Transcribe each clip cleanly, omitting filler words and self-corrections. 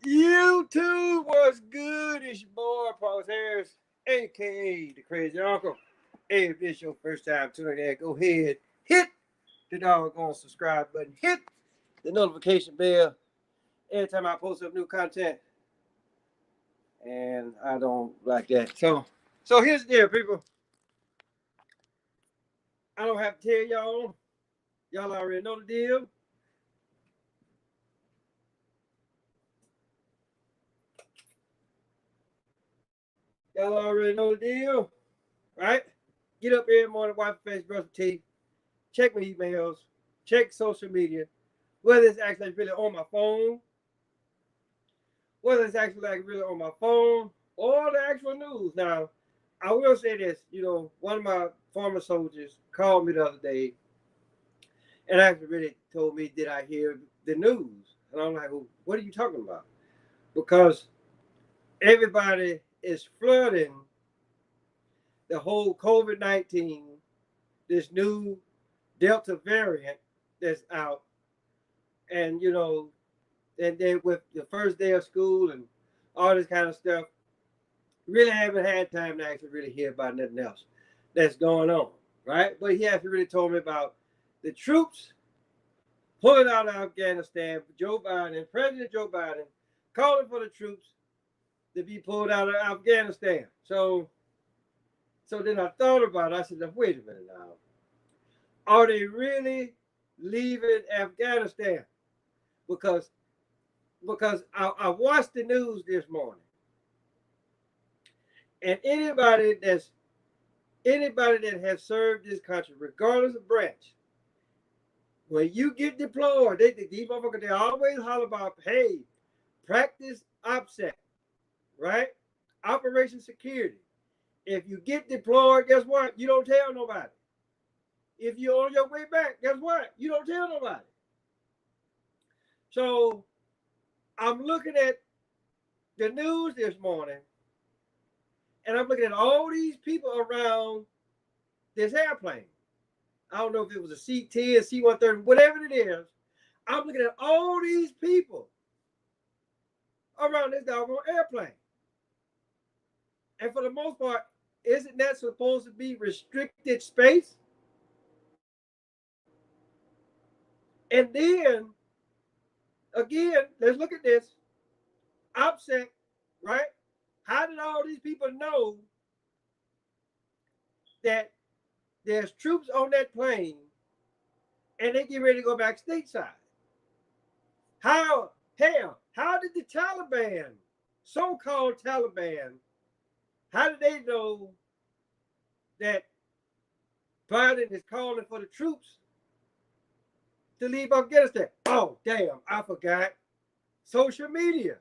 YouTube, what's good? It's your boy, Paul Harris, aka the Crazy Uncle. Hey, if this your first time tuning in, go ahead, hit the doggone subscribe button, hit the notification bell every time I post up new content. And I don't like that. So here's the deal, people. I don't have to tell y'all. Y'all already know the deal. Y'all already know the deal, right? Get up every morning, wipe your face, brush your teeth, check my emails, check social media, whether it's actually really on my phone, whether it's actually like really on my phone or the actual news. Now, I will say this, one of my former soldiers called me the other day and actually really told me, did I hear the news? And I'm like, well, what are you talking about? Because everybody is flooding the whole COVID-19, this new Delta variant that's out. And, and then with the first day of school and all this kind of stuff, really haven't had time to actually really hear about nothing else that's going on, right? But he actually really told me about the troops pulling out of Afghanistan. Joe Biden, President Joe Biden, calling for the troops to be pulled out of Afghanistan. So then I thought about it. I said, wait a minute now. Are they really leaving Afghanistan? Because I watched the news this morning, and anybody that has served this country, regardless of branch, when you get deployed, these motherfuckers, they always holler about, hey, practice OPSEC, right? Operation Security. If you get deployed, guess what? You don't tell nobody. If you're on your way back, guess what? You don't tell nobody. So I'm looking at the news this morning, and I'm looking at all these people around this airplane. I don't know if it was a C-10, C-130, whatever it is. I'm looking at all these people around this doggone airplane. And for the most part, isn't that supposed to be restricted space? And then, again, let's look at this. OPSEC, right? How did all these people know that there's troops on that plane and they get ready to go back stateside? How did the Taliban, so-called Taliban, how did they know that Biden is calling for the troops to leave Afghanistan? Oh, damn, I forgot. Social media.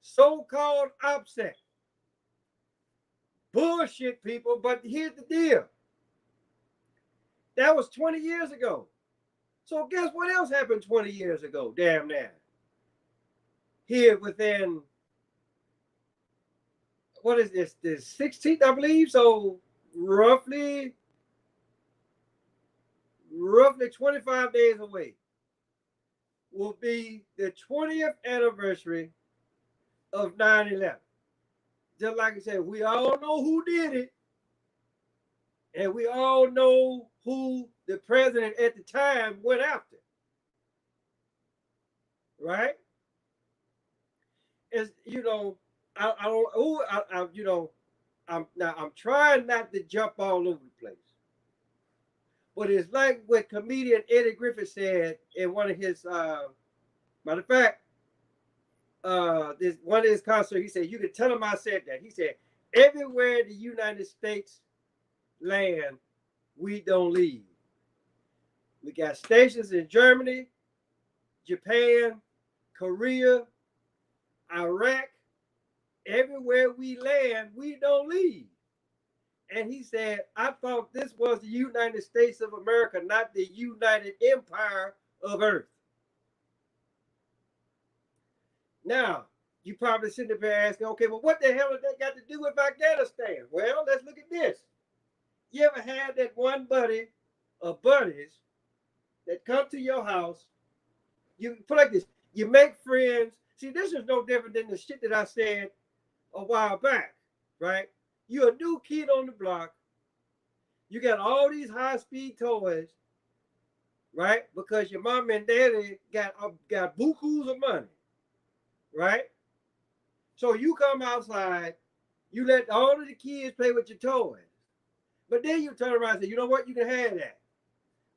So-called OPSEC. Bullshit, people, but here's the deal. That was 20 years ago. So guess what else happened 20 years ago? Damn near. Here within, what is this? The 16th, I believe. So roughly 25 days away will be the 20th anniversary of 9/11. Just like I said, we all know who did it. And we all know who the president at the time went after. Right? It's, I'm trying not to jump all over the place. But it's like what comedian Eddie Griffith said in one of his matter of fact, this one of his concerts, he said, you can tell him I said that. He said, everywhere the United States land, we don't leave. We got stations in Germany, Japan, Korea, Iraq. Everywhere we land, we don't leave. And he said, I thought this was the United States of America, not the United Empire of Earth. Now, you probably sitting there asking, okay, well, what the hell has that got to do with Afghanistan? Well, let's look at this. You ever had that one buddy or buddies that come to your house? You put like this. You make friends, See, this is no different than the shit that I said a while back, right? You're a new kid on the block. You got all these high-speed toys, right? Because your mom and daddy got bukus of money, right? So you come outside, you let all of the kids play with your toys. But then you turn around and say, you know what? You can have that.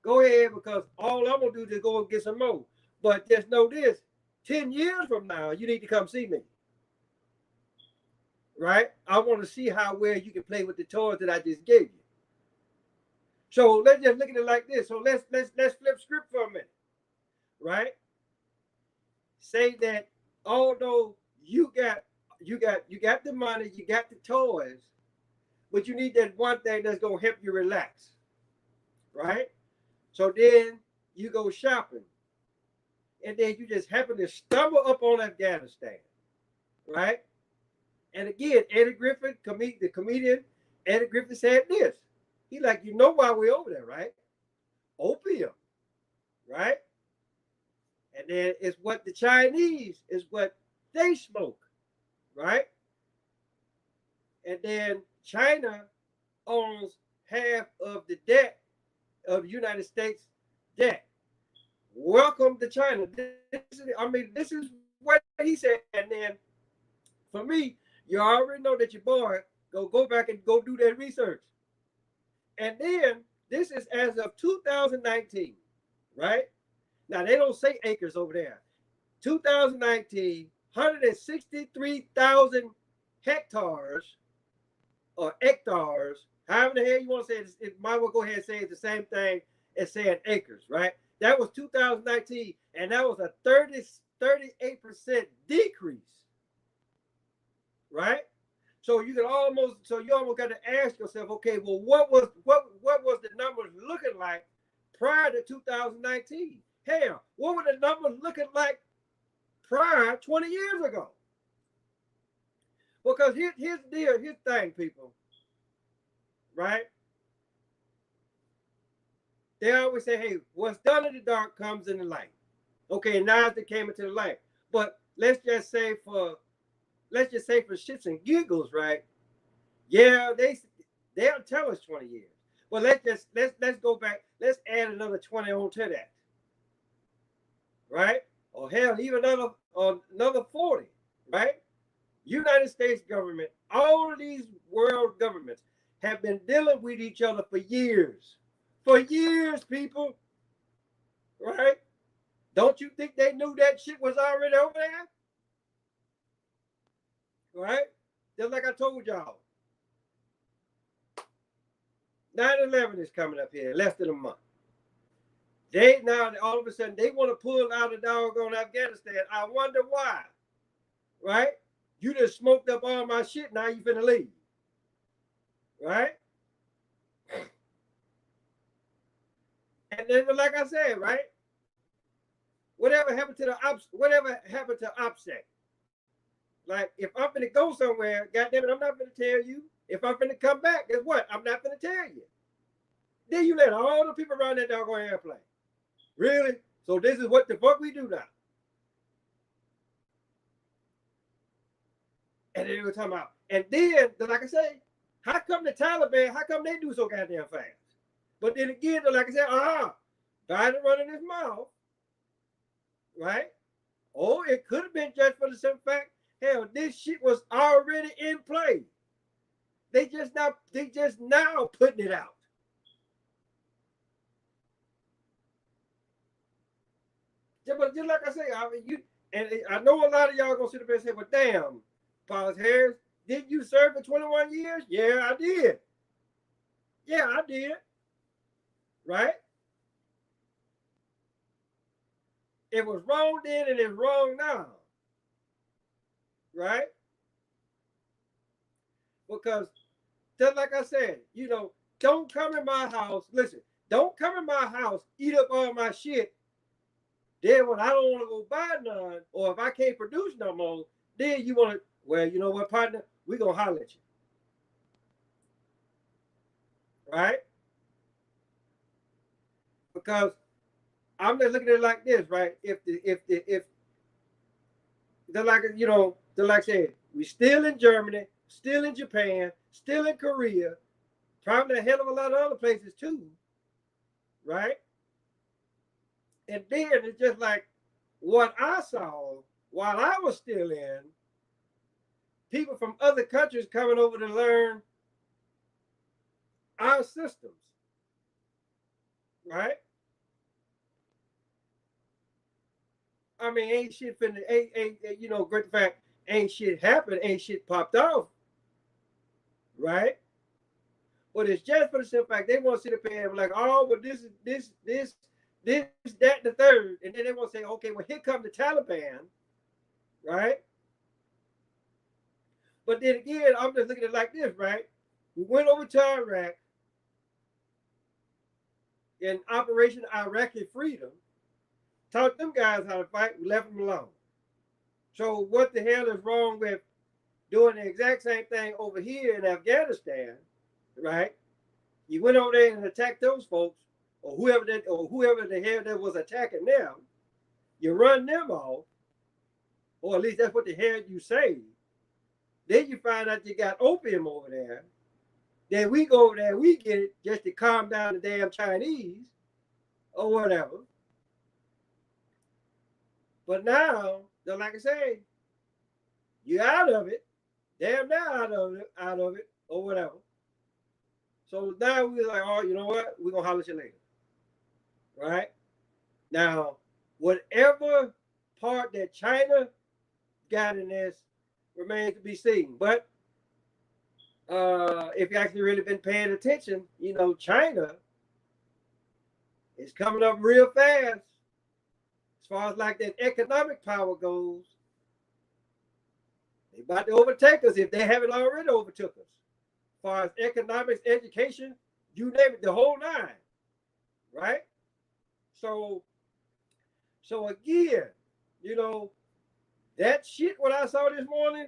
Go ahead, because all I'm going to do is go and get some more. But just know this, 10 years from now, you need to come see me. Right? I want to see how well you can play with the toys that I just gave you. So let's just look at it like this. So let's flip script for a minute. Right? Say that although you got the money, you got the toys, but you need that one thing that's gonna help you relax. Right? So then you go shopping. And then you just happen to stumble up on Afghanistan. Right? And again, Eddie Griffin, the comedian, Eddie Griffin said this. He like, you know why we're over there, right? Opium, right? And then it's what the Chinese is what they smoke, right? And then China owns half of the debt of the United States debt. Welcome to China. This is what he said. And then for me, you already know that your boy go back and go do that research. And then this is as of 2019, right? Now they don't say acres over there. 2019, 163,000 hectares or hectares, however the hell you want to say it, it might well go ahead and say it's the same thing as saying acres, right? That was 2019, and that was a 38% decrease, right? So you almost got to ask yourself, okay, well, what was the numbers looking like prior to 2019? Hell, what were the numbers looking like prior 20 years ago? Because here's the deal, here's the thing, people, right? They always say, hey, what's done in the dark comes in the light. Okay, now it came into the light. But let's just say for shits and giggles, right? Yeah, they'll tell us 20 years. Well, let's go back. Let's add another 20 on to that, right? Or hell, even another 40, right? United States government, all of these world governments have been dealing with each other for years. For years, people, right? Don't you think they knew that shit was already over there? Right? Just like I told y'all. 9/11 is coming up here, less than a month. They now all of a sudden they want to pull out of doggone Afghanistan. I wonder why. Right? You just smoked up all my shit, now you finna leave. Right? And then like I said, right? Whatever happened to OPSEC? Like if I'm finna go somewhere, goddamn it, I'm not finna tell you. If I'm finna come back, guess what? I'm not finna tell you. Then you let all the people around that doggone airplane. Really? So this is what the fuck we do now. And then they were talking about, and then, like I say, how come the Taliban, how come they do so goddamn fast? But then again, like I said, Biden running his mouth, right? Or it could have been just for the simple fact, hell, this shit was already in play. They just now putting it out. But just like I say, I know a lot of y'all gonna sit up and say, well, damn, Paul Harris, did you serve for 21 years? Yeah, I did. Yeah, I did. Right? It was wrong then and it's wrong now. Right? Because just like I said, don't come in my house. Listen, don't come in my house, eat up all my shit. Then when I don't want to go buy none, or if I can't produce no more, then you want to, well, you know what, partner? We're going to holler at you. Right? Because I'm just looking at it like this, right? If they're like, they're like saying, we still in Germany, still in Japan, still in Korea, probably a hell of a lot of other places too, right? And then it's just like what I saw while I was still in, people from other countries coming over to learn our systems, right? I mean, ain't shit finna, great fact, ain't shit happened, ain't shit popped off, right? But it's just for the simple fact they want to sit up here and be like, oh, well, this, that, and the third. And then they want to say, okay, well, here come the Taliban, right? But then again, I'm just looking at it like this, right? We went over to Iraq in Operation Iraqi Freedom, taught them guys how to fight, we left them alone. So what the hell is wrong with doing the exact same thing over here in Afghanistan, right? You went over there and attacked those folks, or whoever the hell that was attacking them. You run them off, or at least that's what the hell you say. Then you find out you got opium over there. Then we go over there, we get it just to calm down the damn Chinese or whatever. But now, like I say, you're out of it. Damn now out of it, or whatever. So now we're like, oh, you know what? We're gonna holler at you later. Right? Now, whatever part that China got in this remains to be seen. But if you actually really been paying attention, China is coming up real fast as far as like that economic power goes. They about to overtake us if they haven't already overtook us. As far as economics, education, you name it, the whole nine, right? So again, that shit what I saw this morning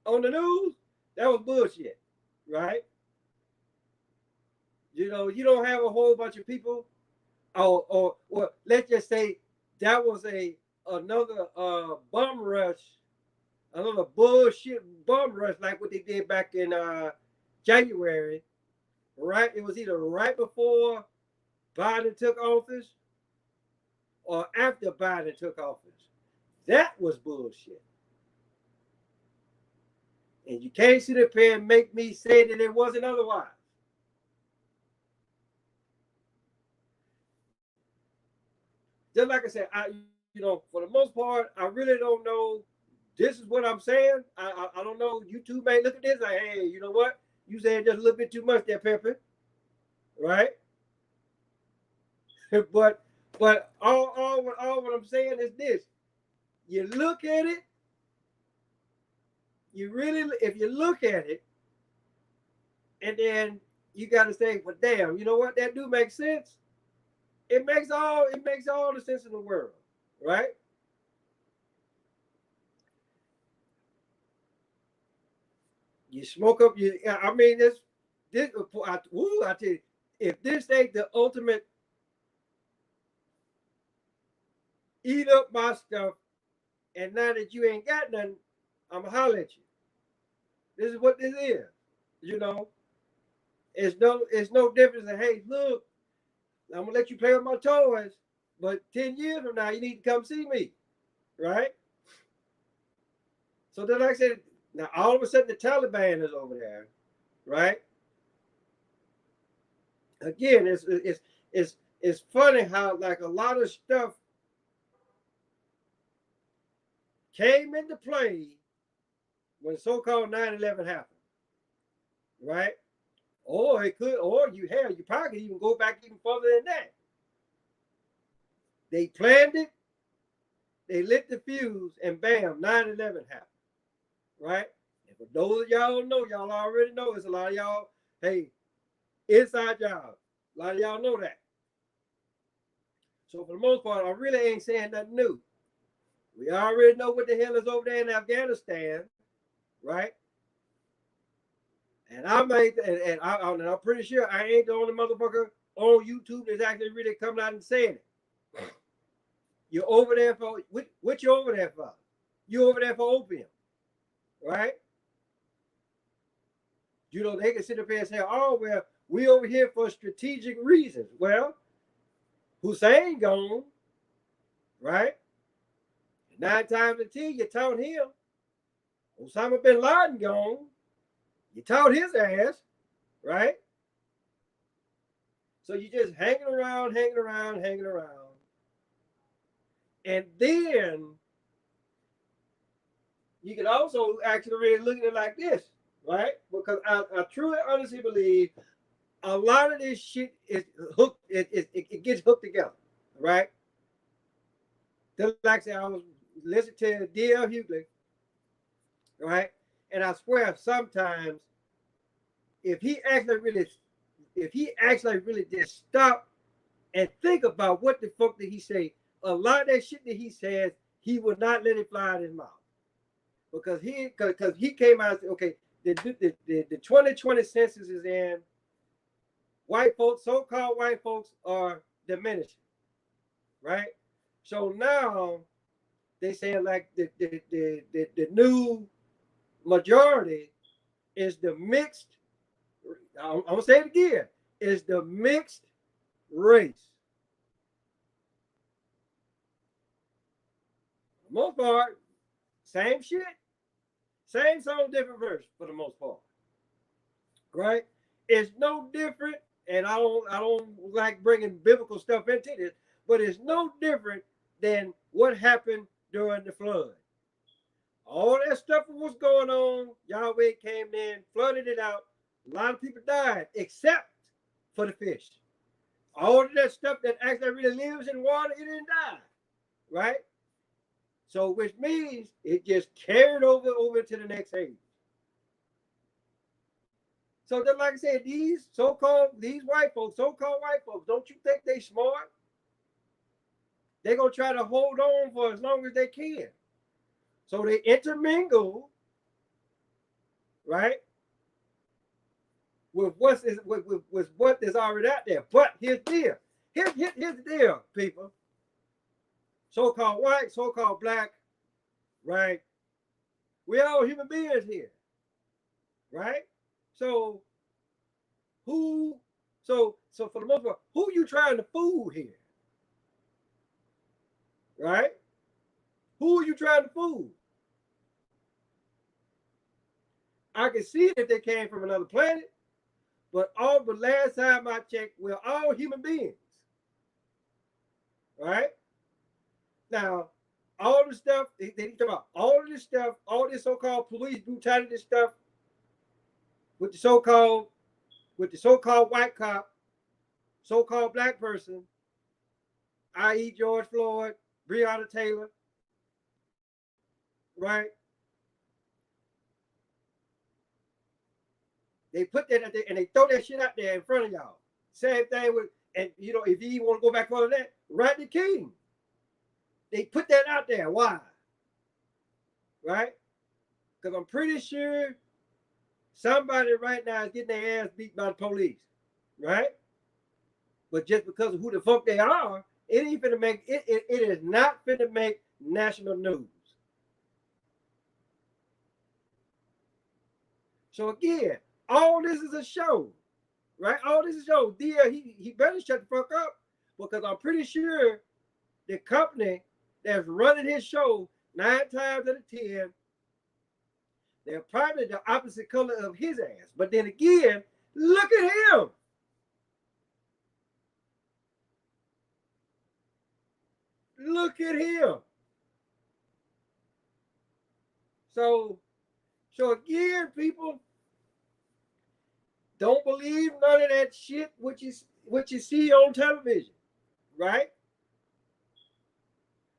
on the news, that was bullshit, right? You don't have a whole bunch of people, or let's just say that was another bum rush, another bullshit bum rush like what they did back in January, right? It was either right before Biden took office or after Biden took office. That was bullshit. And you can't sit up here and make me say that it wasn't otherwise. Just like I said, for the most part, I really don't know. This is what I'm saying. I don't know. YouTube may look at this like, hey, you know what? You saying just a little bit too much there, Pepper. Right? but all what I'm saying is this. You look at it, if you look at it, and then you got to say, well, damn, you know what? That do make sense. It makes all the sense in the world, right? You smoke up. I mean, this. I tell you, if this ain't the ultimate eat up my stuff, and now that you ain't got nothing, I'ma holler at you. This is what this is. It's no difference than, hey, look, I'm gonna let you play with my toys, but 10 years from now, you need to come see me, right? So then, like I said, now all of a sudden the Taliban is over there, right? Again, it's funny how like a lot of stuff came into play when so-called 9/11 happened, right? Or it could, or you probably could even go back even further than that. They planned it, they lit the fuse, and bam, 9/11 happened, right? And for those of y'all know, y'all already know, it's a lot of y'all, hey, inside job. A lot of y'all know that. So for the most part, I really ain't saying nothing new. We already know what the hell is over there in Afghanistan, right? And I'm pretty sure I ain't the only motherfucker on YouTube that's actually really coming out and saying it. You're over there for what you over there for? You over there for opium, right? You know, they can sit up here and say, oh, well, we over here for strategic reasons. Well, Hussein gone, right? 9 times out of 10, you taught him. Osama bin Laden gone, you taught his ass, right? So you just hanging around, hanging around, hanging around. And then you can also actually really look at it like this, right? Because I truly honestly believe a lot of this shit is hooked, it gets hooked together, right? Just like I said, I was listening to D.L. Hughley, right? And I swear sometimes if he actually really just stop and think about what the fuck did he say, a lot of that shit that he says, he would not let it fly out of his mouth. Because he came out and said, okay, the 2020 census is in, white folks, so-called white folks are diminishing, right? So now they saying like the new majority is the mixed, I'm gonna say it again, is the mixed race. For the most part, same shit, same song, different verse for the most part, right? It's no different, and I don't like bringing biblical stuff into this, but it's no different than what happened during the flood. All that stuff that was going on, Yahweh came in, flooded it out. A lot of people died, except for the fish. All of that stuff that actually really lives in water, it didn't die, right? So, which means it just carried over to the next age. So, just like I said, these white folks, so-called white folks, don't you think they smart? They're gonna try to hold on for as long as they can. So they intermingle, right, with what is already out there. But here's the deal. Here's the deal, people. So-called white, so-called black, right? We're all human beings here, right? So so for the most part, who you trying to fool here? Right? Who are you trying to fool? I can see that they came from another planet, but last time I checked, we're all human beings. Right? Now, all the stuff they talk about, all of this stuff, all this so-called police brutality stuff with the so-called white cop, so-called black person, i.e. George Floyd, Breonna Taylor, right? They put that out there and they throw that shit out there in front of y'all. Same thing with, and you know, if you want to go back on that, Rodney King. They put that out there. Why? Right? Because I'm pretty sure somebody right now is getting their ass beat by the police. Right? But just because of who the fuck they are, it ain't finna make it is not finna make national news. So again, all this is a show, right? All this is a show. He better shut the fuck up because I'm pretty sure the company that's running his show 9 times out of 10, they're probably the opposite color of his ass. But then again, look at him. Look at him. So again, people, don't believe none of that shit what you see on television, right?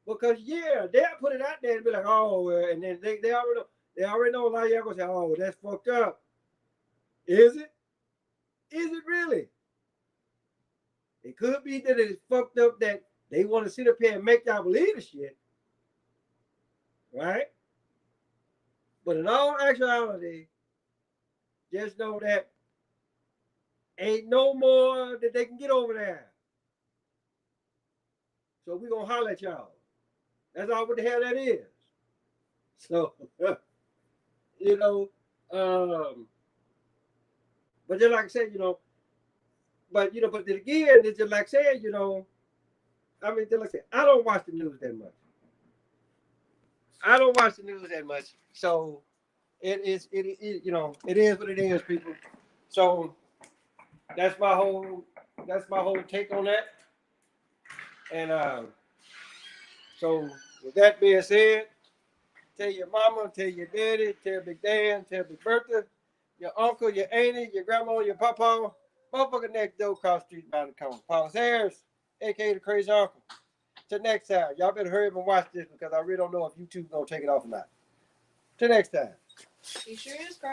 Because yeah, they'll put it out there and be like, oh, and then they already know a lot of y'all gonna say, oh, that's fucked up. Is it? Is it really? It could be that it's fucked up that they want to sit up here and make y'all believe the shit, right? But in all actuality, just know that ain't no more that they can get over there. So we gonna holler at y'all. That's all what the hell that is. So, you know, but just like I said, but then again, it's just like I said, I mean, just like I said, I don't watch the news that much. I don't watch the news that much. So it is what it is, people. So that's my whole that's my whole take on that. And so with that being said, tell your mama, tell your daddy, tell Big Dan, tell Big Bertha, your uncle, your auntie, your grandma, your papa, motherfucker next door across the street by the corner. Paul Harris, aka the crazy uncle. Till next time, y'all better hurry up and watch this because I really don't know if YouTube's gonna take it off or not. Till next time. Be sure you subscribe.